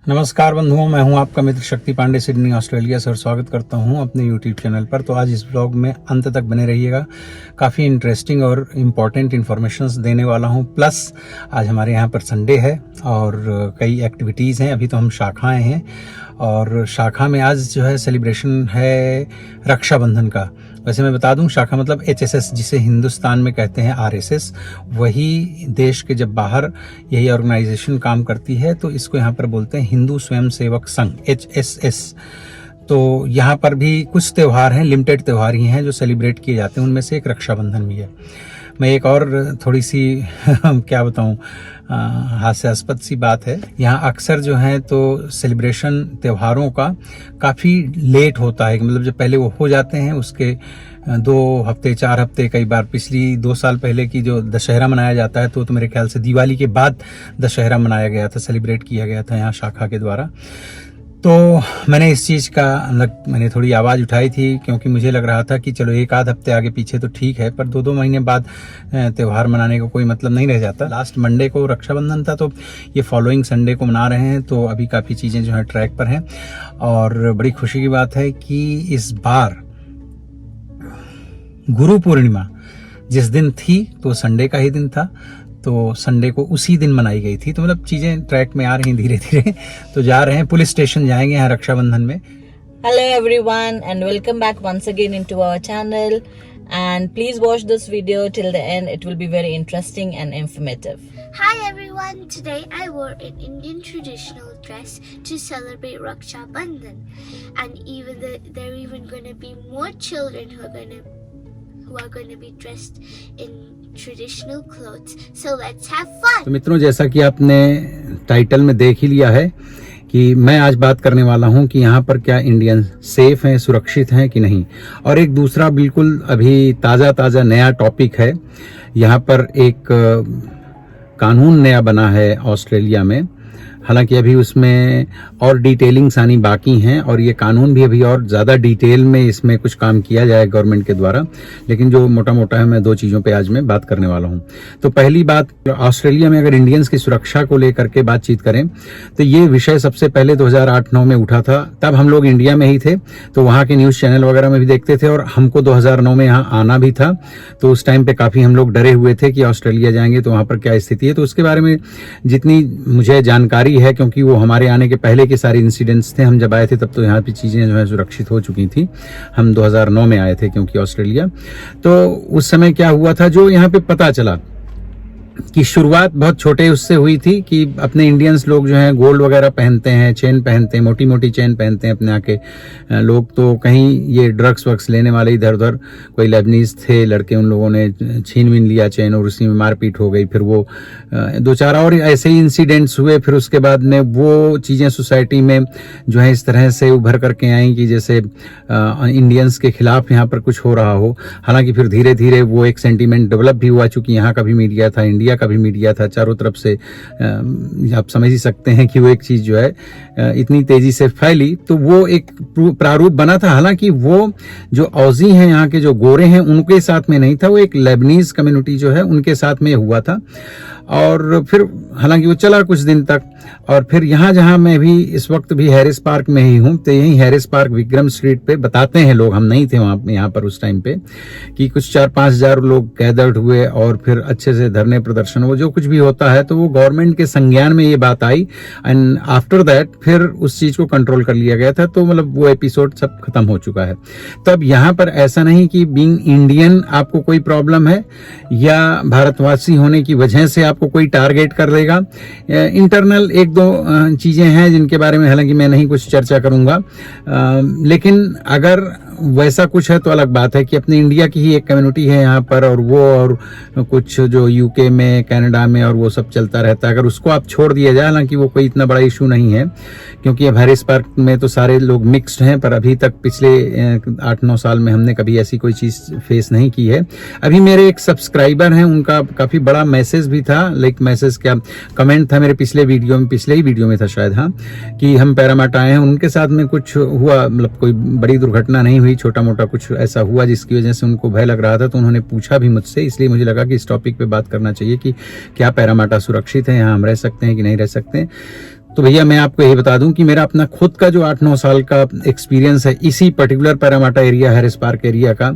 नमस्कार बंधुओं, मैं हूं आपका मित्र शक्ति पांडे सिडनी ऑस्ट्रेलिया से और स्वागत करता हूं अपने यूट्यूब चैनल पर। तो आज इस ब्लॉग में अंत तक बने रहिएगा। काफ़ी इंटरेस्टिंग और इम्पॉर्टेंट इन्फॉर्मेशंस देने वाला हूं। प्लस आज हमारे यहां पर संडे है और कई एक्टिविटीज़ हैं। अभी तो हम शाखा आए हैं और शाखा में आज जो है सेलिब्रेशन है रक्षाबंधन का। वैसे मैं बता दूं, शाखा मतलब HSS, जिसे हिंदुस्तान में कहते हैं RSS। वही देश के जब बाहर यही ऑर्गेनाइजेशन काम करती है तो इसको यहाँ पर बोलते हैं हिंदू स्वयं सेवक संघ, HSS। तो यहाँ पर भी कुछ त्यौहार हैं, लिमिटेड त्यौहार ही हैं जो सेलिब्रेट किए जाते हैं। उनमें से एक रक्षाबंधन भी है। मैं एक और थोड़ी सी क्या बताऊं, हास्यास्पद सी बात है। यहाँ अक्सर जो है तो सेलिब्रेशन त्योहारों का काफ़ी लेट होता है। मतलब जब पहले वो हो जाते हैं उसके 2 हफ्ते 4 हफ्ते, कई बार पिछली 2 साल पहले की जो दशहरा मनाया जाता है तो मेरे ख्याल से दिवाली के बाद दशहरा मनाया गया था, सेलिब्रेट किया गया था यहाँ शाखा के द्वारा। तो मैंने इस चीज़ का मैंने थोड़ी आवाज़ उठाई थी क्योंकि मुझे लग रहा था कि चलो 1-आध हफ्ते आगे पीछे तो ठीक है, पर 2-2 महीने बाद त्यौहार मनाने का कोई मतलब नहीं रह जाता। लास्ट मंडे को रक्षाबंधन था तो ये फॉलोइंग संडे को मना रहे हैं। तो अभी काफ़ी चीज़ें जो है ट्रैक पर हैं और बड़ी खुशी की बात है कि इस बार गुरु पूर्णिमा जिस दिन थी तो संडे का ही दिन था, तो संडे को उसी दिन मनाई गई थी। तो मतलब चीजें ट्रैक में आ रही धीरे धीरे। तो जा रहे हैं, पुलिस स्टेशन जाएंगे यहाँ रक्षाबंधन में। Hello everyone and welcome back once again into our channel, and please watch this video till the end. It will be very interesting and informative. Hi everyone, today I wore an Indian traditional dress to celebrate Raksha Bandhan, and there are even going to be more children who are going to be dressed in traditional clothes. So let's have fun. तो मित्रों, जैसा कि आपने title में देख ही लिया है कि मैं आज बात करने वाला हूं कि यहाँ पर क्या इंडियन सेफ हैं, सुरक्षित हैं कि नहीं। और एक दूसरा बिल्कुल अभी ताज़ा नया टॉपिक है। यहाँ पर एक कानून नया बना है ऑस्ट्रेलिया में। हालांकि अभी उसमें और डिटेलिंग्स आनी बाकी हैं और ये कानून भी अभी और ज़्यादा डिटेल में इसमें कुछ काम किया जाए गवर्नमेंट के द्वारा। लेकिन जो मोटा मोटा है, मैं 2 चीज़ों पे आज मैं बात करने वाला हूँ। तो पहली बात, ऑस्ट्रेलिया में अगर इंडियंस की सुरक्षा को लेकर के बातचीत करें तो ये विषय सबसे पहले 2008-9 में उठा था। तब हम लोग इंडिया में ही थे तो वहाँ के न्यूज़ चैनल वगैरह में भी देखते थे और हमको 2009 में यहाँ आना भी था। तो उस टाइम पर काफ़ी हम लोग डरे हुए थे कि ऑस्ट्रेलिया जाएंगे तो वहाँ पर क्या स्थिति है। तो उसके बारे में जितनी मुझे जानकारी है, क्योंकि वो हमारे आने के पहले के सारे इंसिडेंट्स थे, हम जब आए थे तब तो यहाँ पे चीज़ें जो है सुरक्षित हो चुकी थी। हम 2009 में आए थे क्योंकि ऑस्ट्रेलिया। तो उस समय क्या हुआ था, जो यहाँ पे पता चला कि शुरुआत बहुत छोटे उससे हुई थी कि अपने इंडियंस लोग जो हैं गोल्ड वगैरह पहनते हैं, चेन पहनते हैं, मोटी मोटी चेन पहनते हैं अपने आके लोग। तो कहीं ये ड्रग्स वग्स लेने वाले इधर उधर कोई लेबनीज थे लड़के, उन लोगों ने छीन विन लिया चेन और उसी में मारपीट हो गई। फिर वो 2-4 और ऐसे ही इंसिडेंट्स हुए। फिर उसके बाद में वो चीज़ें सोसाइटी में जो है इस तरह से उभर करके आई कि जैसे इंडियंस के खिलाफ यहाँ पर कुछ हो रहा हो। हालांकि फिर धीरे धीरे वो एक सेंटीमेंट डेवलप भी हुआ, चूंकि यहाँ का भी मीडिया था, इंडिया का भी मीडिया था, चारों तरफ से आप समझ ही सकते हैं कि वो एक चीज जो है इतनी तेजी से फैली। तो वो एक प्रारूप बना था। हालांकि वो जो औजी हैं, यहाँ के जो गोरे हैं, उनके साथ में नहीं था, वो एक लेबनीज कम्युनिटी जो है उनके साथ में हुआ था। और फिर हालांकि वो चला कुछ दिन तक। और फिर यहाँ जहाँ मैं भी इस वक्त भी हैरिस पार्क में ही हूँ, तो यही हैरिस पार्क विक्रम स्ट्रीट पे बताते हैं लोग, हम नहीं थे वहाँ यहाँ पर उस टाइम पे, कि कुछ 4-5 हज़ार लोग गैदर्ड हुए और फिर अच्छे से धरने प्रदर्शन, वो जो कुछ भी होता है तो वो गवर्नमेंट के संज्ञान में ये बात आई। एंड आफ्टर दैट फिर उस चीज को कंट्रोल कर लिया गया था। तो मतलब वो एपिसोड सब खत्म हो चुका है। तब यहाँ पर ऐसा नहीं कि बीइंग इंडियन आपको कोई प्रॉब्लम है या भारतवासी होने की वजह से आपको कोई टारगेट कर देगा। इंटरनल 1-2 चीजें हैं जिनके बारे में हालांकि मैं नहीं कुछ चर्चा करूंगा, लेकिन अगर वैसा कुछ है तो अलग बात है कि अपने इंडिया की ही एक कम्युनिटी है यहाँ पर, और वो और कुछ जो यूके में, कनाडा में और वो सब चलता रहता है। अगर उसको आप छोड़ दिया जाए, हालांकि वो कोई इतना बड़ा इशू नहीं है क्योंकि अब हैरिस पार्क में तो सारे लोग मिक्स्ड हैं, पर अभी तक पिछले 8-9 साल में हमने कभी ऐसी कोई चीज फेस नहीं की है। अभी मेरे एक सब्सक्राइबर हैं, उनका काफी बड़ा मैसेज भी था, लाइक मैसेज क्या कमेंट था मेरे पिछले ही वीडियो में था शायद, हाँ, कि हम पैरामाटा आए हैं, उनके साथ में कुछ हुआ, मतलब कोई बड़ी दुर्घटना नहीं हुई, छोटा मोटा कुछ ऐसा हुआ जिसकी वजह से उनको भय लग रहा था। तो उन्होंने पूछा भी मुझसे, इसलिए मुझे लगा कि इस टॉपिक पे बात करना चाहिए कि क्या पैरामाटा सुरक्षित है, यहाँ हम रह सकते हैं कि नहीं रह सकते हैं। तो भैया मैं आपको यही बता दूं कि मेरा अपना खुद का जो 8-9 साल का एक्सपीरियंस है इसी particular Parramatta area, Harris park area का,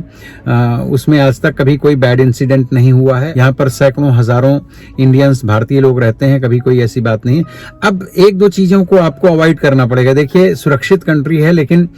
उसमें आज तक कभी कोई बैड इंसिडेंट नहीं हुआ है। यहाँ पर सैकड़ों हजारों इंडियंस, भारतीय लोग रहते हैं, कभी कोई ऐसी बात नहीं है। अब एक दो चीजों को आपको अवॉइड करना पड़ेगा। देखिए, सुरक्षित कंट्री है, लेकिन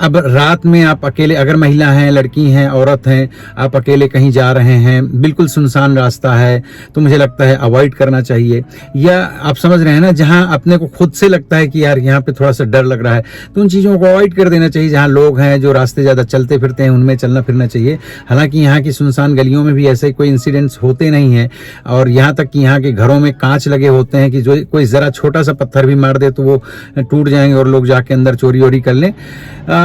अब रात में आप अकेले, अगर महिला हैं, लड़की हैं, औरत हैं, आप अकेले कहीं जा रहे हैं, बिल्कुल सुनसान रास्ता है, तो मुझे लगता है अवॉइड करना चाहिए। या आप समझ रहे हैं ना, जहां अपने को खुद से लगता है कि यार यहाँ पे थोड़ा सा डर लग रहा है, तो उन चीजों को अवॉइड कर देना चाहिए। जहां लोग हैं, जो रास्ते ज्यादा चलते फिरते हैं, उनमें चलना फिरना चाहिए। हालांकि यहाँ की सुनसान गलियों में भी ऐसे कोई इंसिडेंट्स होते नहीं है, और यहाँ तक कि यहाँ के घरों में कांच लगे होते हैं कि जो कोई जरा छोटा सा पत्थर भी मार दे तो वो टूट जाएंगे और लोग जाके अंदर चोरी वोरी कर लें।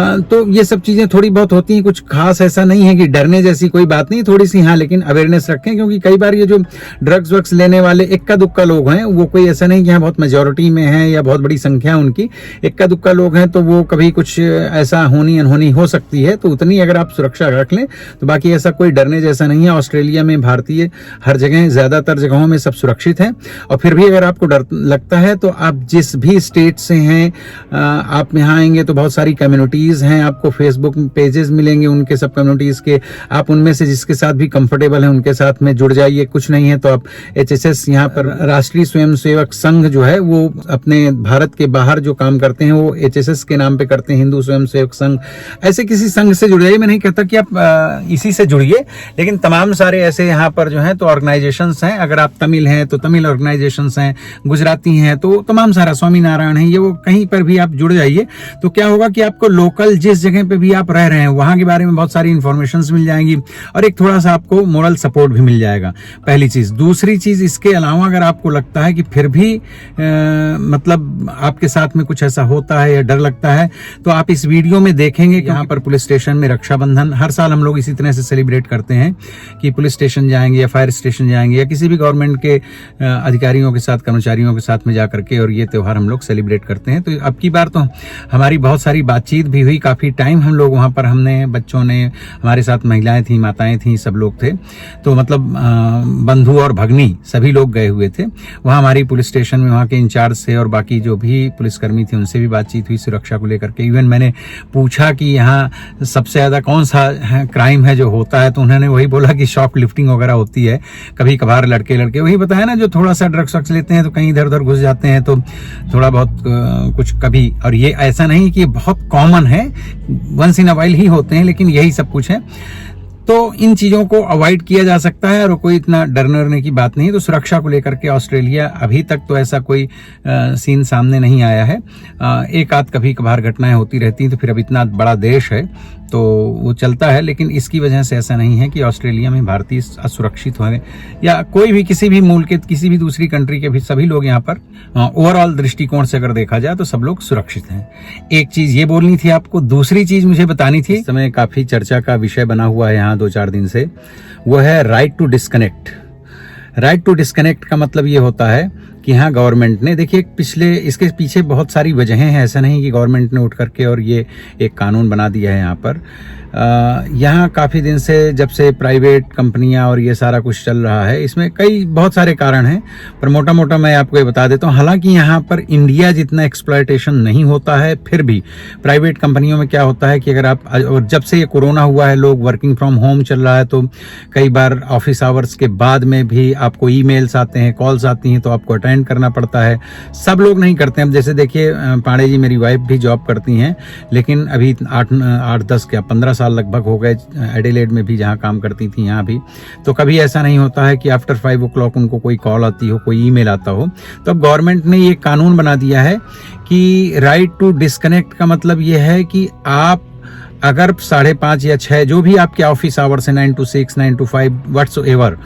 तो ये सब चीजें थोड़ी बहुत होती हैं, कुछ खास ऐसा नहीं है कि डरने जैसी कोई बात नहीं, थोड़ी सी हाँ, लेकिन अवेयरनेस रखें, क्योंकि कई बार ये जो ड्रग्स वग्स लेने वाले इक्का दुक्का लोग हैं, वो कोई ऐसा नहीं कि यहाँ बहुत मेजोरिटी में है या बहुत बड़ी संख्या उनकी, इक्का दुक्का लोग हैं, तो वो कभी कुछ ऐसा होनी अनहोनी हो सकती है। तो उतनी अगर आप सुरक्षा रख लें तो बाकी ऐसा कोई डरने जैसा नहीं है। ऑस्ट्रेलिया में, भारतीय हर जगह, ज्यादातर जगहों में सब सुरक्षित है। और फिर भी अगर आपको डर लगता है तो आप जिस भी स्टेट से हैं, आप यहाँ आएंगे तो बहुत सारी कम्युनिटीज हैं, आपको फेसबुक पेजेस मिलेंगे उनके, सब कम्युनिटीज के। आप उनमें से जिसके साथ भी कंफर्टेबल है उनके साथ में जुड़ जाइए। कुछ नहीं है तो आप HSS, यहाँ पर राष्ट्रीय स्वयंसेवक संघ जो है, वो अपने भारत के बाहर जो काम करते हैं वो HSS के नाम पे करते हैं, हिंदू स्वयंसेवक संघ। ऐसे किसी संघ से जुड़ जाइए। मैं नहीं कहता कि आप इसी से जुड़िए, लेकिन तमाम सारे ऐसे यहाँ पर जो है तो ऑर्गेनाइजेशंस हैं। अगर आप तमिल हैं तो तमिल ऑर्गेनाइजेशंस हैं, गुजराती हैं तो तमाम सारा, स्वामी नारायण है, ये वो, कहीं पर भी आप जुड़ जाइए। तो क्या होगा कि आपको लोकल जिस जगह पे भी आप रह रहे हैं वहां के बारे में बहुत सारी इंफॉर्मेशंस मिल जाएंगी, और एक थोड़ा सा आपको मोरल सपोर्ट भी मिल जाएगा, पहली चीज। दूसरी चीज, इसके अलावा अगर आपको लगता है कि फिर भी मतलब आपके साथ में कुछ ऐसा होता है या डर लगता है, तो आप इस वीडियो में देखेंगे कि यहाँ पर पुलिस स्टेशन में रक्षाबंधन हर साल हम लोग इसी तरह से सेलिब्रेट करते हैं कि पुलिस स्टेशन जाएंगे या फायर स्टेशन जाएंगे या किसी भी गवर्नमेंट के अधिकारियों के साथ, कर्मचारियों के साथ में जाकर के, और ये त्योहार हम लोग सेलिब्रेट करते हैं। तो अब की बार तो हमारी बहुत सारी बातचीत भी हुई, काफी टाइम हम लोग वहां पर, हमने, बच्चों ने, हमारे साथ महिलाएं थी, माताएं थी, सब लोग थे। तो मतलब बंधु और भगनी सभी लोग गए हुए थे वहां। हमारी पुलिस स्टेशन में वहां के इंचार्ज से और बाकी जो भी पुलिसकर्मी थे उनसे भी बातचीत हुई सुरक्षा को लेकर के। इवन मैंने पूछा कि यहाँ सबसे ज्यादा कौन सा क्राइम है जो होता है, तो उन्होंने वही बोला कि शॉप लिफ्टिंग वगैरह होती है कभी कभार। लड़के वही बताया ना, जो थोड़ा सा ड्रग्स वग्स लेते हैं तो कहीं इधर उधर घुस जाते हैं, तो थोड़ा बहुत कुछ कभी, और ये ऐसा नहीं कि बहुत कॉमन है, once in a while he होते हैं, लेकिन यही सब कुछ है। तो इन चीजों को अवॉइड किया जा सकता है और कोई इतना डरने की बात नहीं है। तो सुरक्षा को लेकर के ऑस्ट्रेलिया अभी तक तो ऐसा कोई सीन सामने नहीं आया है। एक आध कभी कभार घटनाएं होती रहती हैं, तो फिर अब इतना बड़ा देश है तो वो चलता है, लेकिन इसकी वजह से ऐसा नहीं है कि ऑस्ट्रेलिया में भारतीय असुरक्षित होंगे या कोई भी किसी भी मुल्क के, किसी भी दूसरी कंट्री के भी सभी लोग यहाँ पर ओवरऑल दृष्टिकोण से अगर देखा जाए तो सब लोग सुरक्षित हैं। एक चीज ये बोलनी थी आपको। दूसरी चीज मुझे बतानी थी, इस समय काफी चर्चा का विषय बना हुआ है यहाँ 2-4 दिन से, वो है right to disconnect. Right to disconnect का मतलब ये होता है कि हाँ, गवर्नमेंट ने, देखिए पिछले, इसके पीछे बहुत सारी वजहें हैं, ऐसा नहीं कि गवर्नमेंट ने उठ करके और ये एक कानून बना दिया है यहाँ पर। यहाँ काफ़ी दिन से, जब से प्राइवेट कंपनियां और ये सारा कुछ चल रहा है, इसमें कई बहुत सारे कारण हैं, पर मोटा मोटा मैं आपको ये बता देता हूँ। हालांकि यहाँ पर इंडिया जितना एक्सप्लॉयटेशन नहीं होता है, फिर भी प्राइवेट कंपनियों में क्या होता है कि अगर आप, और जब से ये कोरोना हुआ है, लोग वर्किंग फ्रॉम होम चल रहा है, तो कई बार ऑफिस आवर्स के बाद में भी आपको ईमेल्स आते हैं, कॉल्स आती हैं, तो आपको अटेंड करना पड़ता है। सब लोग नहीं करते हैं। अब जैसे देखिए, पांडे जी मेरी वाइफ भी जॉब करती हैं, लेकिन अभी 8-10 क्या 15 साल लगभग हो गए एडिलेड में भी, जहाँ काम करती थी, यहाँ भी। तो कभी ऐसा नहीं होता है कि आफ्टर 5 o'clock उनको कोई कॉल आती हो, कोई ईमेल आता हो। तो अब गवर्नमेंट ने ये कानून बना दिया है कि राइट टू डिस्कनेक्ट का मतलब ये है कि आप अगर 5:30 या 6 जो भी आपके ऑफिस आवर्स हैं, 9 to 6, 9 to 5, व्हाट्सएवर,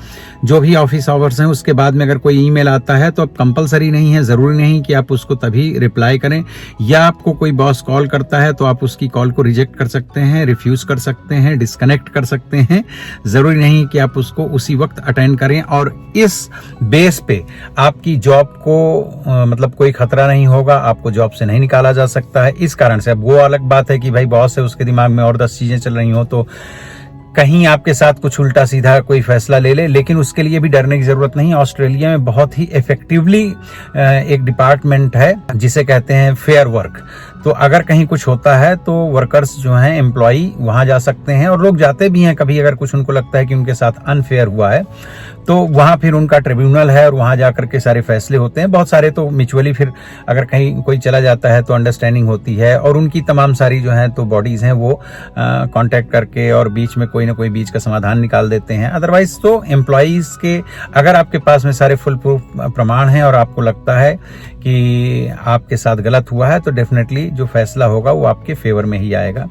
जो भी ऑफिस आवर्स हैं, उसके बाद में अगर कोई ईमेल आता है तो अब कंपलसरी नहीं है, जरूरी नहीं कि आप उसको तभी रिप्लाई करें। या आपको कोई बॉस कॉल करता है तो आप उसकी कॉल को रिजेक्ट कर सकते हैं, रिफ्यूज कर सकते हैं, डिस्कनेक्ट कर सकते हैं। जरूरी नहीं कि आप उसको उसी वक्त अटेंड करें, और इस बेस पे आपकी जॉब को मतलब कोई खतरा नहीं होगा, आपको जॉब से नहीं निकाला जा सकता है। इस कारण से, अब वो अलग बात है कि भाई बॉस है, उसके दिमाग में और 10 चीजें चल रही हो, तो कहीं आपके साथ कुछ उल्टा सीधा कोई फैसला ले ले, लेकिन उसके लिए भी डरने की जरूरत नहीं। ऑस्ट्रेलिया में बहुत ही इफेक्टिवली एक डिपार्टमेंट है जिसे कहते हैं फेयर वर्क। तो अगर कहीं कुछ होता है तो वर्कर्स जो हैं, एम्प्लॉई वहां जा सकते हैं, और लोग जाते भी हैं कभी अगर कुछ उनको लगता है कि उनके साथ अनफेयर हुआ है, तो वहां फिर उनका ट्रिब्यूनल है और वहां जाकर के सारे फैसले होते हैं। बहुत सारे तो म्यूचुअली फिर अगर कहीं कोई चला जाता है तो अंडरस्टैंडिंग होती है, और उनकी तमाम सारी जो है तो बॉडीज हैं वो कांटेक्ट करके और बीच में कोई ना कोई बीच का समाधान निकाल देते हैं। अदरवाइज तो एम्प्लॉइज के अगर आपके पास में सारे फुल प्रूफ प्रमाण हैं और आपको लगता है कि आपके साथ गलत हुआ है, तो डेफिनेटली जो फैसला होगा वो आपके फेवर में ही आएगा।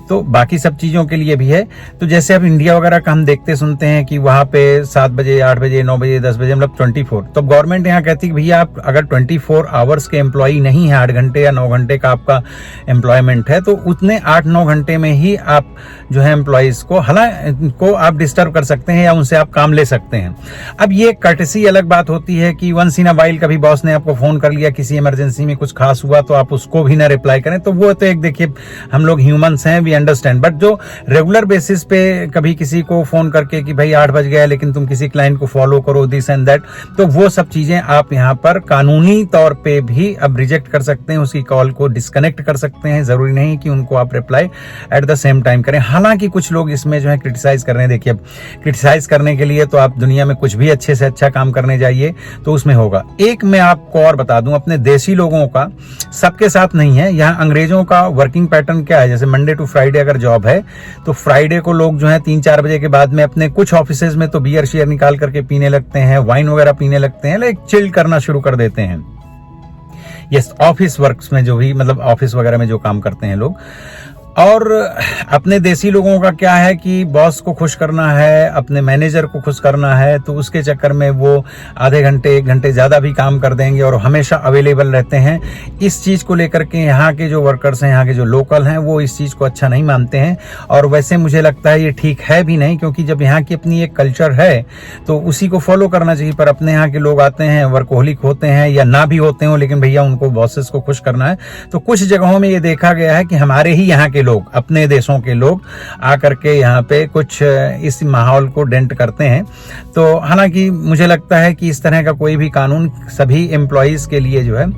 तो बाकी सब चीजों के लिए भी है। तो जैसे अब इंडिया वगैरह का हम देखते सुनते हैं कि वहां पे 7 बजे, 8 बजे, 9 बजे, 10 बजे, मतलब 24, तो गवर्नमेंट यहाँ कहती है कि भैया आप अगर 24 आवर्स के एम्प्लॉई नहीं है, 8 घंटे या 9 घंटे का आपका एम्प्लॉयमेंट है, तो उतने 8-9 घंटे में ही आप जो है एम्प्लॉइज को को आप डिस्टर्ब कर सकते हैं या उनसे आप काम ले सकते हैं। अब ये कर्टेसी अलग बात होती है कि वंस इन अ वाइल कभी बॉस ने आपको फोन कर लिया, किसी इमरजेंसी में कुछ खास हुआ, तो आप उसको भी ना रिप्लाई करें, तो वो तो एक देखिए हम लोग ह्यूमंस हैं, वी अंडरस्टैंड। बट जो रेगुलर बेसिस पे कभी किसी को फोन करके कि भाई 8 बज गया लेकिन तुम किसी क्लाइंट को फॉलो करो, दिस एंड दैट, तो वो सब चीजें आप यहाँ पर कानूनी तौर पे भी अब रिजेक्ट कर सकते हैं, उसकी कॉल को डिस्कनेक्ट कर सकते हैं। जरूरी नहीं कि उनको आप reply at the same time करें। हालांकि कुछ लोग इसमें जो है क्रिटिसाइज कर रहे हैं। देखिए, अब क्रिटिसाइज करने के लिए तो आप दुनिया में कुछ भी अच्छे से अच्छा काम करने जाइए तो उसमें होगा। एक मैं आपको और बता दूं, अपने देसी लोगों का सबके साथ नहीं है। यहाँ अंग्रेजों का वर्किंग पैटर्न क्या है, जैसे मंडे टू फ्राइडे अगर जॉब है तो फ्राइडे को लोग जो है 3-4 बजे के बाद में अपने कुछ ऑफिसेज में तो बियर शेयर निकाल करके पीने लगते हैं, वाइन वगैरह पीने लगते हैं, लाइक चिल करना शुरू कर देते हैं। यस, ऑफिस वर्क्स में जो भी मतलब ऑफिस वगैरह में जो काम करते हैं लोग। और अपने देसी लोगों का क्या है कि बॉस को खुश करना है, अपने मैनेजर को खुश करना है, तो उसके चक्कर में वो आधे घंटे 1 घंटे ज्यादा भी काम कर देंगे और हमेशा अवेलेबल रहते हैं। इस चीज को लेकर के यहाँ के जो वर्कर्स हैं, यहाँ के जो लोकल हैं, वो इस चीज को अच्छा नहीं मानते हैं। और वैसे मुझे लगता है ये ठीक है भी नहीं, क्योंकि जब यहाँ की अपनी एक कल्चर है तो उसी को फॉलो करना चाहिए। पर अपने यहाँ के लोग आते हैं, वर्कोहलिक होते हैं या ना भी होते हो, लेकिन भैया उनको बॉसेस को खुश करना है। तो कुछ जगहों में ये देखा गया है कि हमारे ही यहाँ के लोग, अपने देशों के लोग आकर के यहाँ पे कुछ इस माहौल को डेंट करते हैं। तो हालांकि मुझे लगता है कि इस तरह का कोई भी कानून सभी एम्प्लॉइज के लिए जो है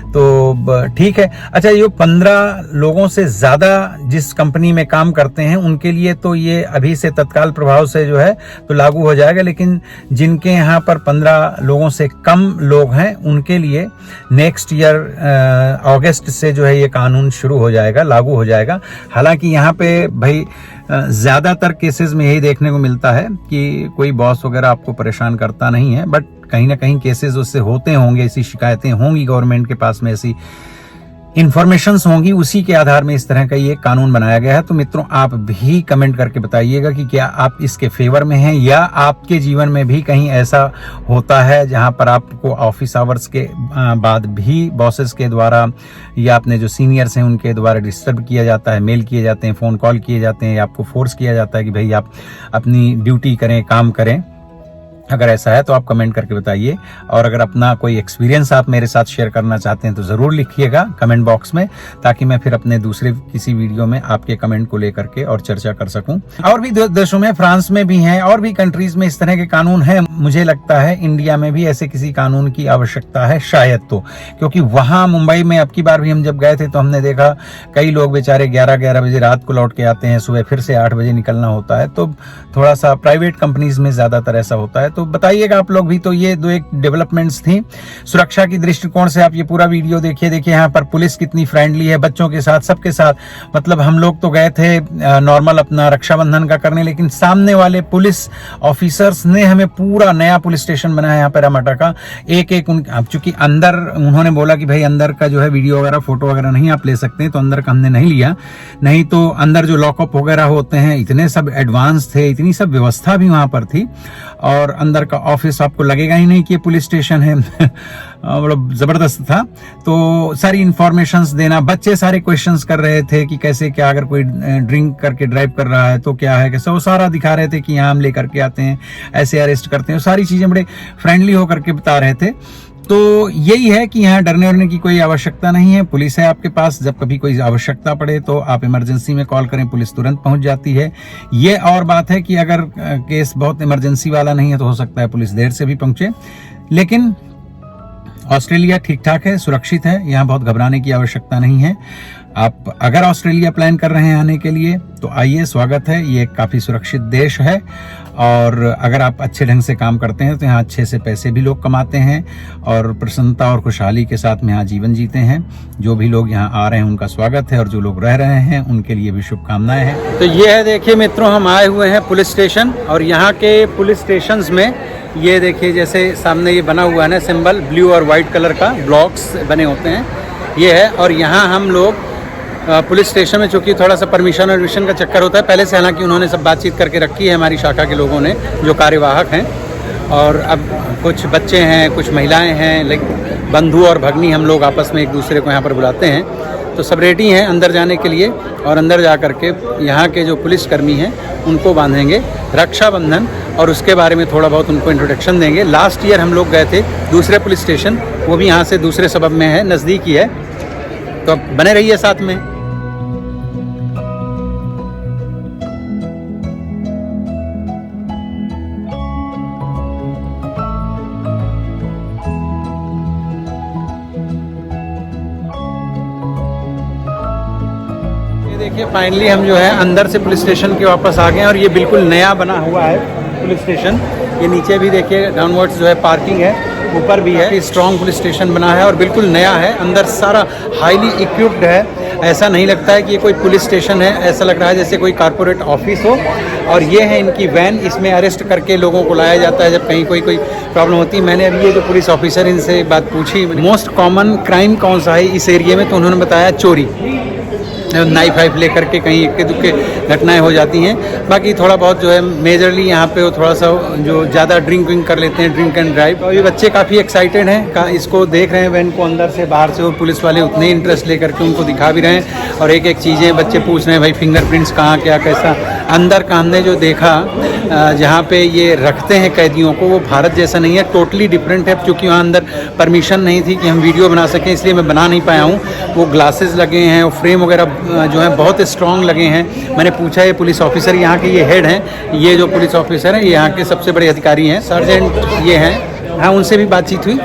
तो ठीक है। अच्छा, ये 15 लोगों से ज्यादा जिस कंपनी में काम करते हैं उनके लिए तो ये अभी से तत्काल प्रभाव से जो है तो लागू हो जाएगा, लेकिन जिनके यहाँ पर 15 लोगों से कम लोग हैं उनके लिए नेक्स्ट ईयर अगस्त से जो है ये कानून शुरू हो जाएगा, लागू हो जाएगा। हालांकि यहाँ पे भाई ज्यादातर केसेस में यही देखने को मिलता है कि कोई बॉस वगैरह आपको परेशान करता नहीं है, बट कहीं ना कहीं केसेस उससे होते होंगे, ऐसी शिकायतें होंगी, गवर्नमेंट के पास में ऐसी इन्फॉर्मेशंस होंगी, उसी के आधार में इस तरह का ये कानून बनाया गया है। तो मित्रों, आप भी कमेंट करके बताइएगा कि क्या आप इसके फेवर में हैं या आपके जीवन में भी कहीं ऐसा होता है जहां पर आपको ऑफिस आवर्स के बाद भी बॉसेस के द्वारा या अपने जो सीनियर्स हैं उनके द्वारा डिस्टर्ब किया जाता है, मेल किए जाते हैं, फोन कॉल किए जाते हैं, या आपको फोर्स किया जाता है कि भाई आप अपनी ड्यूटी करें, काम करें। अगर ऐसा है तो आप कमेंट करके बताइए, और अगर अपना कोई एक्सपीरियंस आप मेरे साथ शेयर करना चाहते हैं तो जरूर लिखिएगा कमेंट बॉक्स में, ताकि मैं फिर अपने दूसरे किसी वीडियो में आपके कमेंट को लेकर के और चर्चा कर सकूं। और भी देशों में, फ्रांस में भी हैं और भी कंट्रीज में इस तरह के कानून हैं। मुझे लगता है इंडिया में भी ऐसे किसी कानून की आवश्यकता है शायद, तो क्योंकि वहां मुंबई में अब की बार भी हम जब गए थे तो हमने देखा कई लोग बेचारे 11-11 बजे रात को लौट के आते हैं, सुबह फिर से 8 बजे निकलना होता है। तो थोड़ा सा प्राइवेट कंपनीज में ज्यादातर ऐसा होता है। तो बताइएगा आप लोग भी। तो ये 2 एक डेवलपमेंट्स थी सुरक्षा की दृष्टिकोण से। आप ये पूरा वीडियो देखिए। देखिए यहाँ पर पुलिस कितनी फ्रेंडली है बच्चों के साथ, सबके साथ। मतलब हम लोग तो गए थे नॉर्मल अपना रक्षाबंधन का करने, लेकिन सामने वाले पुलिस ऑफिसर्स ने हमें पूरा नया पुलिस स्टेशन बनाया यहाँ पर रामाटा का। एक चूंकि अंदर उन्होंने बोला कि भाई अंदर का जो है वीडियो वगैरह फोटो वगैरह नहीं आप ले सकते हैं, तो अंदर का हमने नहीं लिया। नहीं तो अंदर जो लॉकअप वगैरह होते हैं इतने सब एडवांस थे, इतनी सब व्यवस्था भी वहां पर थी, और अंदर का ऑफिस आपको लगेगा ही नहीं कि ये पुलिस स्टेशन है। मतलब जबरदस्त था। तो सारी इंफॉर्मेशंस देना, बच्चे सारे क्वेश्चंस कर रहे थे कि कैसे क्या, अगर कोई ड्रिंक करके ड्राइव कर रहा है तो क्या है, कैसे, वो सारा दिखा रहे थे कि यहाँ हम लेकर के आते हैं, ऐसे अरेस्ट करते हैं, सारी चीजें बड़े फ्रेंडली होकर के बता रहे थे। तो यही है कि यहाँ डरने वरने की कोई आवश्यकता नहीं है। पुलिस है आपके पास, जब कभी कोई आवश्यकता पड़े तो आप इमरजेंसी में कॉल करें, पुलिस तुरंत पहुंच जाती है। ये और बात है कि अगर केस बहुत इमरजेंसी वाला नहीं है तो हो सकता है पुलिस देर से भी पहुंचे। लेकिन ऑस्ट्रेलिया ठीक ठाक है, सुरक्षित है, यहाँ बहुत घबराने की आवश्यकता नहीं है। आप अगर ऑस्ट्रेलिया प्लान कर रहे हैं आने के लिए तो आइए, स्वागत है। ये काफ़ी सुरक्षित देश है और अगर आप अच्छे ढंग से काम करते हैं तो यहाँ अच्छे से पैसे भी लोग कमाते हैं और प्रसन्नता और खुशहाली के साथ में यहाँ जीवन जीते हैं। जो भी लोग यहाँ आ रहे हैं उनका स्वागत है और जो लोग रह रहे हैं उनके लिए भी शुभकामनाएं हैं। तो ये है, देखिए मित्रों, हम आए हुए हैं पुलिस स्टेशन और यहाँ के पुलिस स्टेशन में ये देखिए जैसे सामने ये बना हुआ है ना सिंबल, ब्लू और वाइट कलर का ब्लॉक्स बने होते हैं, ये है। और यहाँ हम लोग पुलिस स्टेशन में, चूँकि थोड़ा सा परमिशन और विशन का चक्कर होता है पहले से, हालांकि उन्होंने सब बातचीत करके रखी है हमारी शाखा के लोगों ने जो कार्यवाहक हैं। और अब कुछ बच्चे हैं, कुछ महिलाएं हैं, लाइक बंधु और भगनी, हम लोग आपस में एक दूसरे को यहाँ पर बुलाते हैं। तो सब रेडी हैं अंदर जाने के लिए और अंदर जा कर के यहाँ के जो पुलिसकर्मी हैं उनको बांधेंगे रक्षाबंधन और उसके बारे में थोड़ा बहुत उनको इंट्रोडक्शन देंगे। लास्ट ईयर हम लोग गए थे दूसरे पुलिस स्टेशन, वो भी यहाँ से दूसरे सबब में है, नज़दीक ही है। तो अब बने रहिए साथ में। देखिए फाइनली हम जो है अंदर से पुलिस स्टेशन के वापस आ गए हैं और ये बिल्कुल नया बना हुआ है पुलिस स्टेशन। ये नीचे भी देखिए डाउनवर्ड्स जो है पार्किंग है, ऊपर भी है। स्ट्रॉन्ग पुलिस स्टेशन बना है और बिल्कुल नया है, अंदर सारा हाईली इक्विप्ड है। ऐसा नहीं लगता है कि ये कोई पुलिस स्टेशन है, ऐसा लग रहा है जैसे कोई कारपोरेट ऑफिस हो। और ये है इनकी वैन, इसमें अरेस्ट करके लोगों को लाया जाता है जब कहीं कोई प्रॉब्लम होती है। मैंने अभी ये जो पुलिस ऑफिसर इनसे बात पूछी, मोस्ट कॉमन क्राइम कौन सा है इस एरिया में, तो उन्होंने बताया चोरी, नाइफ वाइफ लेकर के कहीं इक्के दुक्के घटनाएं हो जाती हैं। बाकी थोड़ा बहुत जो है मेजरली यहाँ पे वो थोड़ा सा जो ज़्यादा ड्रिंक विंक कर लेते हैं, ड्रिंक एंड ड्राइव। और ये बच्चे काफ़ी एक्साइटेड हैं, इसको देख रहे हैं वैन को अंदर से बाहर से, और पुलिस वाले उतने इंटरेस्ट लेकर के उनको दिखा भी रहे हैं और एक एक चीज़ें बच्चे पूछ रहे हैं, भाई फिंगरप्रिंट्स कहाँ, क्या, कैसा। अंदर का हमने जो देखा जहाँ पे ये रखते हैं कैदियों को, वो भारत जैसा नहीं है, टोटली डिफरेंट है। क्योंकि वहाँ अंदर परमिशन नहीं थी कि हम वीडियो बना सकें, इसलिए मैं बना नहीं पाया हूँ। वो ग्लासेस लगे हैं और फ्रेम वगैरह जो है बहुत स्ट्रॉन्ग लगे हैं। मैंने पूछा, ये पुलिस ऑफिसर यहाँ के ये हेड हैं, ये जो पुलिस ऑफिसर हैं ये यहाँ के सबसे बड़े अधिकारी हैं, सर्जेंट ये हैं। हाँ, उनसे भी बातचीत हुई।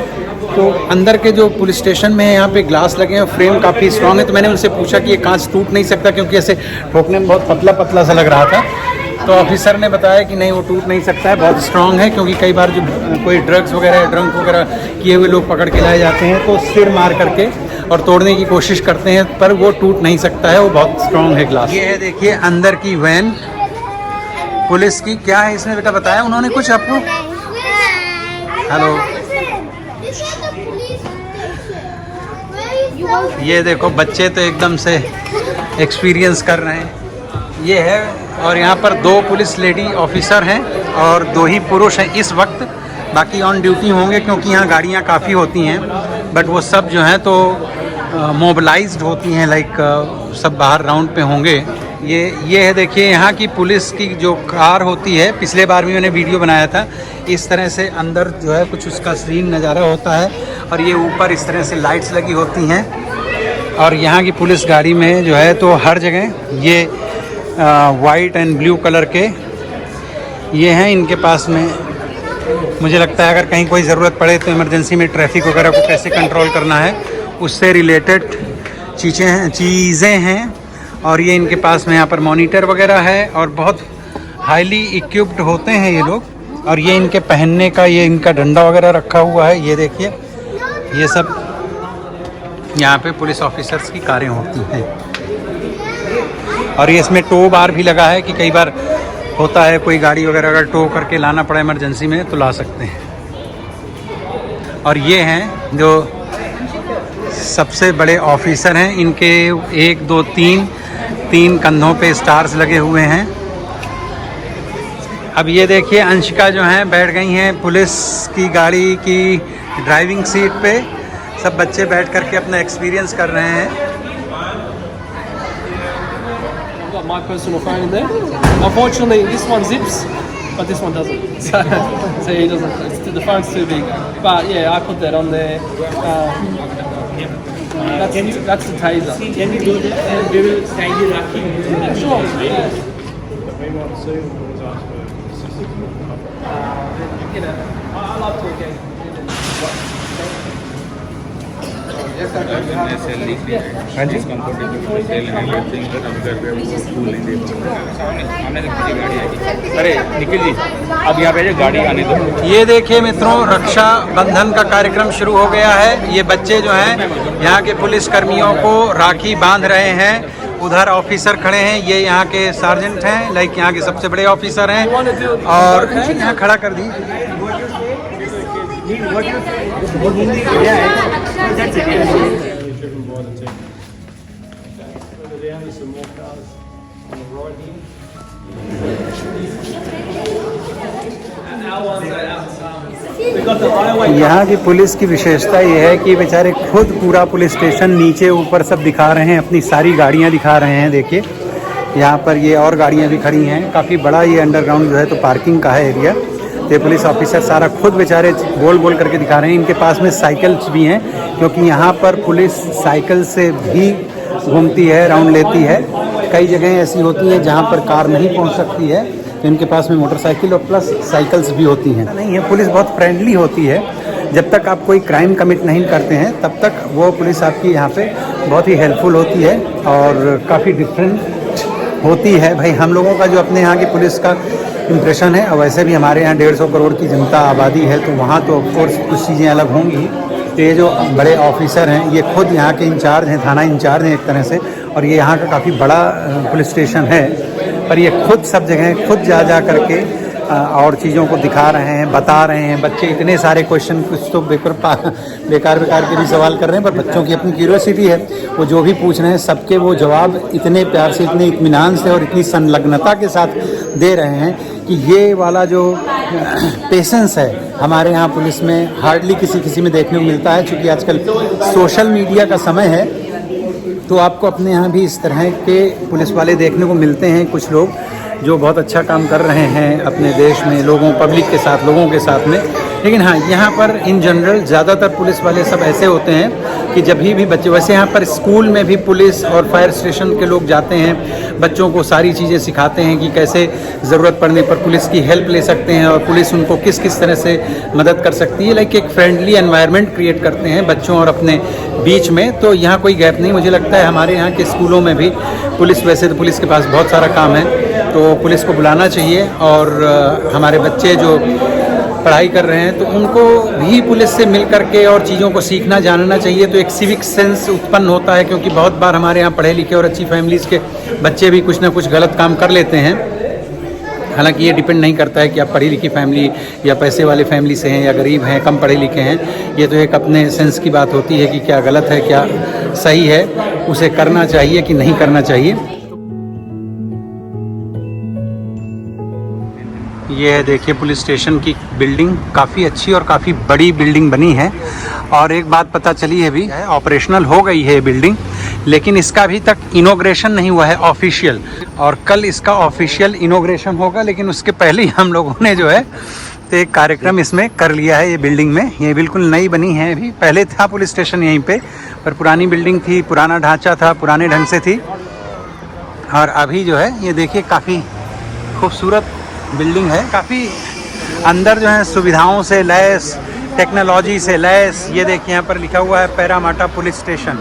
तो अंदर के जो पुलिस स्टेशन में यहाँ पे ग्लास लगे हैं, फ्रेम काफ़ी स्ट्रॉन्ग है। तो मैंने उनसे पूछा कि ये कांच टूट नहीं सकता, क्योंकि ऐसे ठोकने में बहुत पतला पतला सा लग रहा था। तो ऑफिसर ने बताया कि नहीं, वो टूट नहीं सकता है, बहुत स्ट्रॉन्ग है। क्योंकि कई बार जो कोई ड्रग्स वगैरह, ड्रंक वगैरह किए हुए लोग पकड़ के लाए जाते हैं तो सिर मार करके और तोड़ने की कोशिश करते हैं, पर वो टूट नहीं सकता है, वो बहुत स्ट्रॉन्ग है ग्लास। ये है देखिए अंदर की वैन पुलिस की। क्या है इसमें बेटा, बताया उन्होंने कुछ आपको? हेलो, ये देखो बच्चे तो एकदम से एक्सपीरियंस कर रहे हैं। ये है, और यहाँ पर 2 पुलिस लेडी ऑफिसर हैं और 2 ही पुरुष हैं इस वक्त। बाकी ऑन ड्यूटी होंगे क्योंकि यहाँ गाड़ियाँ काफ़ी होती हैं, बट वो सब जो हैं तो मोबिलाइज्ड होती हैं, लाइक सब बाहर राउंड पे होंगे। ये है देखिए यहाँ की पुलिस की जो कार होती है, पिछले बार भी मैंने वीडियो बनाया था। इस तरह से अंदर जो है कुछ उसका सीन नज़ारा होता है और ये ऊपर इस तरह से लाइट्स लगी होती हैं। और यहाँ की पुलिस गाड़ी में जो है तो हर जगह ये वाइट एंड ब्लू कलर के ये हैं इनके पास में। मुझे लगता है अगर कहीं कोई ज़रूरत पड़े तो इमरजेंसी में ट्रैफिक वगैरह को कैसे कंट्रोल करना है उससे रिलेटेड चीज़ें हैं। और ये इनके पास में यहाँ पर मॉनिटर वगैरह है और बहुत हाईली इक्विप्ड होते हैं ये लोग। और ये इनके पहनने का, ये इनका डंडा वगैरह रखा हुआ है, ये देखिए, ये सब यहाँ पे पुलिस ऑफिसर्स की कारें होती हैं। और ये इसमें टो बार भी लगा है कि कई बार होता है कोई गाड़ी वगैरह अगर टो करके लाना पड़ा इमरजेंसी में तो ला सकते हैं। और ये हैं जो सबसे बड़े ऑफिसर हैं, इनके 1 2 3 कंधों पे स्टार्स लगे हुए हैं। अब ये देखिए अंशिका जो हैं बैठ गई हैं पुलिस की गाड़ी की ड्राइविंग सीट पे। सब बच्चे बैठ करके अपना एक्सपीरियंस कर रहे हैं। My personal phone in there. Unfortunately, this one zips. but this one doesn't. So he doesn't. The phone's too big. But yeah, I put that on there. That's the taser. Can we do that and we will tie you Rakhi? Sure. I love to get. हाँ जी अरे निखिल जी अब यहाँ पे गाड़ी आने दो। ये देखिए मित्रों, रक्षाबंधन का कार्यक्रम शुरू हो गया है। ये बच्चे जो हैं यहाँ के पुलिस कर्मियों को राखी बांध रहे हैं। उधर ऑफिसर खड़े हैं, ये यहाँ के सार्जेंट हैं, लाइक यहाँ के सबसे बड़े ऑफिसर हैं। और यहाँ खड़ा कर दी। यहाँ की पुलिस की विशेषता ये है कि बेचारे खुद पूरा पुलिस स्टेशन नीचे ऊपर सब दिखा रहे हैं, अपनी सारी गाड़ियाँ दिखा रहे हैं। देखिए यहाँ पर ये और गाड़ियाँ भी खड़ी हैं। काफ़ी बड़ा ये अंडरग्राउंड जो है तो पार्किंग का है एरिया। ये पुलिस ऑफिसर सारा खुद बेचारे बोल बोल करके दिखा रहे हैं। इनके पास में साइकिल्स भी हैं, क्योंकि यहाँ पर पुलिस साइकिल से भी घूमती है, राउंड लेती है। कई जगह ऐसी होती हैं जहाँ पर कार नहीं पहुँच सकती है, तो इनके पास में मोटरसाइकिल और प्लस साइकिल्स भी होती हैं। नहीं है, पुलिस बहुत फ्रेंडली होती है। जब तक आप कोई क्राइम कमिट नहीं करते हैं तब तक वो पुलिस आपकी यहाँ पे बहुत ही हेल्पफुल होती है और काफ़ी डिफरेंट होती है। भाई हम लोगों का जो अपने यहाँ की पुलिस का इम्प्रेशन है, और वैसे भी हमारे यहाँ 150 करोड़ की जनता आबादी है, तो वहाँ तो ऑफकोर्स कुछ चीज़ें अलग होंगी। तो ये जो बड़े ऑफिसर हैं ये खुद यहाँ के इंचार्ज हैं, थाना इंचार्ज हैं एक तरह से, और ये यहाँ का काफ़ी बड़ा पुलिस स्टेशन है। पर ये खुद सब जगह खुद जा करके और चीज़ों को दिखा रहे हैं, बता रहे हैं। बच्चे इतने सारे क्वेश्चन, कुछ तो बेकार के भी सवाल कर रहे हैं, पर बच्चों की अपनी क्यूरियोसिटी है, वो जो भी पूछ रहे हैं सबके वो जवाब इतने प्यार से, इतने इत्मीनान से और इतनी संलग्नता के साथ दे रहे हैं कि ये वाला जो पेशेंस है हमारे यहाँ पुलिस में हार्डली किसी में देखने को मिलता है। क्योंकि आजकल सोशल मीडिया का समय है, तो आपको अपने यहाँ भी इस तरह के पुलिस वाले देखने को मिलते हैं। कुछ लोग जो बहुत अच्छा काम कर रहे हैं अपने देश में, पब्लिक के साथ, लोगों के साथ में। लेकिन हाँ, यहाँ पर इन जनरल ज़्यादातर पुलिस वाले सब ऐसे होते हैं कि जब भी बच्चे, वैसे यहाँ पर स्कूल में भी पुलिस और फायर स्टेशन के लोग जाते हैं, बच्चों को सारी चीज़ें सिखाते हैं कि कैसे ज़रूरत पड़ने पर पुलिस की हेल्प ले सकते हैं और पुलिस उनको किस किस तरह से मदद कर सकती है। लाइक एक फ्रेंडली एनवायरनमेंट क्रिएट करते हैं बच्चों और अपने बीच में। तो यहाँ कोई गैप नहीं। मुझे लगता है हमारे यहाँ के स्कूलों में भी पुलिस, वैसे तो पुलिस के पास बहुत सारा काम है, तो पुलिस को बुलाना चाहिए। और हमारे बच्चे जो पढ़ाई कर रहे हैं तो उनको भी पुलिस से मिल करके और चीज़ों को सीखना जानना चाहिए, तो एक सिविक सेंस उत्पन्न होता है। क्योंकि बहुत बार हमारे यहाँ पढ़े लिखे और अच्छी फैमिलीज़ के बच्चे भी कुछ ना कुछ गलत काम कर लेते हैं। हालांकि ये डिपेंड नहीं करता है कि आप पढ़ी लिखी फैमिली या पैसे वाले फैमिली से हैं या गरीब हैं, कम पढ़े लिखे हैं। ये तो एक अपने सेंस की बात होती है कि क्या गलत है, क्या सही है, उसे करना चाहिए कि नहीं करना चाहिए। ये है देखिए पुलिस स्टेशन की बिल्डिंग, काफ़ी अच्छी और काफ़ी बड़ी बिल्डिंग बनी है। और एक बात पता चली है भी, ऑपरेशनल हो गई है ये बिल्डिंग, लेकिन इसका अभी तक इनॉग्रेशन नहीं हुआ है ऑफिशियल। और कल इसका ऑफिशियल इनॉग्रेशन होगा, लेकिन उसके पहले ही हम लोगों ने जो है तो एक कार्यक्रम इसमें कर लिया है। ये बिल्डिंग में, ये बिल्कुल नई बनी है अभी। पहले था पुलिस स्टेशन यहीं पे, पर पुरानी बिल्डिंग थी, पुराना ढांचा था, पुराने ढंग से थी। और अभी जो है ये देखिए काफ़ी खूबसूरत बिल्डिंग है, काफ़ी अंदर जो है सुविधाओं से लैस, टेक्नोलॉजी से लैस। ये देखिए यहाँ पर लिखा हुआ है पैरामाटा पुलिस स्टेशन,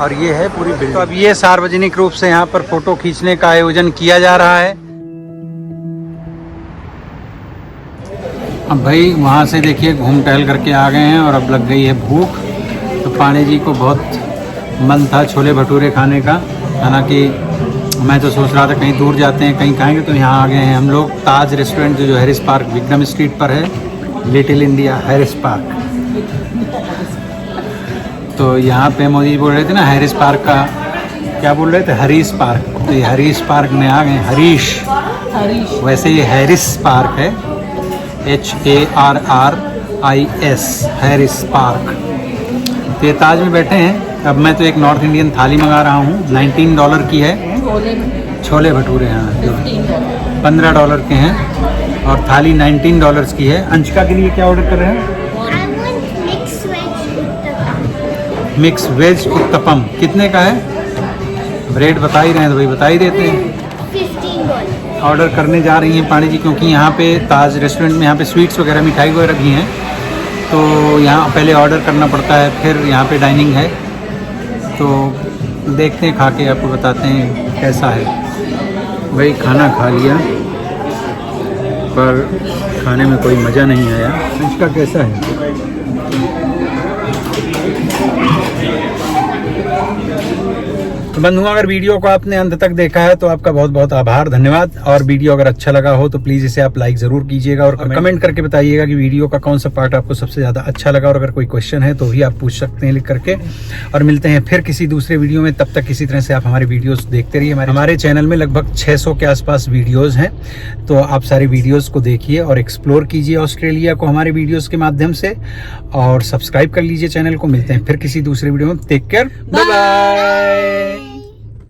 और ये है पूरी बिल्डिंग। तो अब ये सार्वजनिक रूप से यहाँ पर फोटो खींचने का आयोजन किया जा रहा है। अब भाई वहाँ से देखिए घूम टहल करके आ गए हैं और अब लग गई है भूख। तो पांडे जी को बहुत मन था छोले भटूरे खाने का, हालांकि मैं तो सोच रहा था कहीं दूर जाते हैं, कहीं खाएंगे, तो यहाँ आ गए हैं हम लोग। ताज रेस्टोरेंट जो हैरिस पार्क विक्रम स्ट्रीट पर है, लिटिल इंडिया हैरिस पार्क। तो यहाँ पे मोदी बोल रहे थे ना हैरिस पार्क का, क्या बोल रहे थे, हरीश पार्क। तो ये हरीश पार्क में आ गए, हरीश, वैसे ये हैरिस पार्क है, HARRIS, हैरिस पार्क। तो ये ताज में बैठे हैं। अब मैं तो एक नॉर्थ इंडियन थाली मंगा रहा हूँ, $19 की है। छोले भटूरे, हाँ, $15 के हैं। और थाली $19 की है। अंशिका के लिए क्या ऑर्डर कर रहे हैं? I want mixed veg uttapam. Mix veg uttapam. कितने का है? रेट बता ही रहे हैं तो भाई बता ही देते हैं। $15. ऑर्डर करने जा रही हैं पानी जी, क्योंकि यहाँ पे ताज रेस्टोरेंट में यहाँ पे स्वीट्स वगैरह मिठाई वगैरह भी हैं, तो यहाँ पहले ऑर्डर करना पड़ता है, फिर यहाँ पे डाइनिंग है। तो देखते हैं, खा के आपको बताते हैं कैसा है। भाई खाना खा लिया पर खाने में कोई मज़ा नहीं आया। इसका कैसा है? तो बंधुओं, अगर वीडियो को आपने अंत तक देखा है तो आपका बहुत बहुत आभार, धन्यवाद। और वीडियो अगर अच्छा लगा हो तो प्लीज़ इसे आप लाइक ज़रूर कीजिएगा और कमेंट करके बताइएगा कि वीडियो का कौन सा पार्ट आपको सबसे ज़्यादा अच्छा लगा। और अगर कोई क्वेश्चन है तो भी आप पूछ सकते हैं लिख करके। और मिलते हैं फिर किसी दूसरे वीडियो में, तब तक किसी तरह से आप हमारे वीडियोस देखते रहिए। हमारे चैनल में लगभग 600 के आसपास वीडियोज़ हैं, तो आप सारे वीडियोज़ को देखिए और एक्सप्लोर कीजिए ऑस्ट्रेलिया को हमारे वीडियोज़ के माध्यम से, और सब्सक्राइब कर लीजिए चैनल को। मिलते हैं फिर किसी दूसरे वीडियो में। Take care, bye bye.